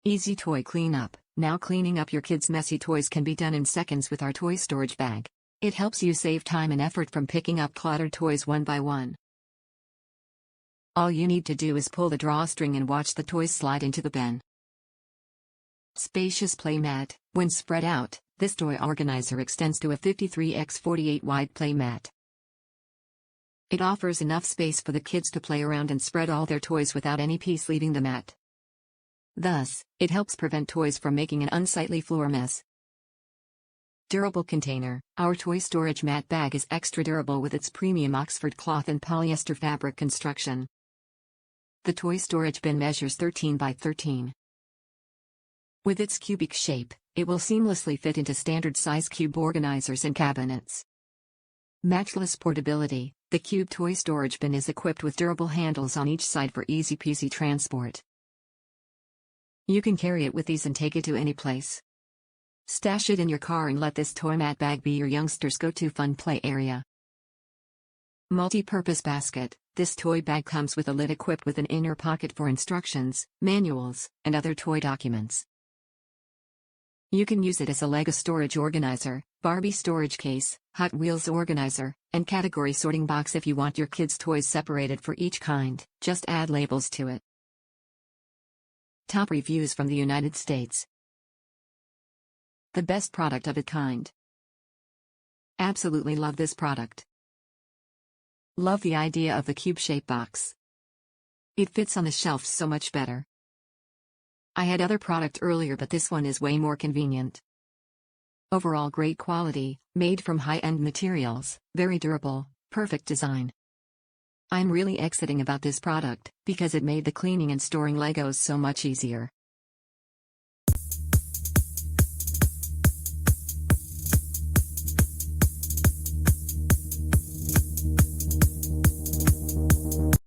Easy toy cleanup. Now cleaning up your kids' messy toys can be done in seconds with our toy storage bag. It helps you save time and effort from picking up cluttered toys one by one. All you need to do is pull the drawstring and watch the toys slide into the bin. Spacious Play Mat. When spread out, this toy organizer extends to a 53x48 wide play mat. It offers enough space for the kids to play around and spread all their toys without any piece leaving the mat. Thus, it helps prevent toys from making an unsightly floor mess. Durable container. Our toy storage mat bag is extra durable with its premium Oxford cloth and polyester fabric construction. The toy storage bin measures 13 by 13. With its cubic shape, it will seamlessly fit into standard size cube organizers and cabinets. Matchless portability. The cube toy storage bin is equipped with durable handles on each side for easy-peasy transport. You can carry it with ease and take it to any place. Stash it in your car and let this toy mat bag be your youngster's go-to fun play area. Multi-purpose basket. This toy bag comes with a lid equipped with an inner pocket for instructions, manuals, and other toy documents. You can use it as a Lego storage organizer, Barbie storage case, Hot Wheels organizer, and category sorting box if you want your kids' toys separated for each kind. Just add labels to it. Top reviews from the United States. The best product of its kind. Absolutely love this product. Love the idea of the cube-shaped box. It fits on the shelf so much better. I had other product earlier, but this one is way more convenient. Overall great quality, made from high-end materials, very durable, perfect design. I'm really excited about this product, because it made the cleaning and storing Legos so much easier.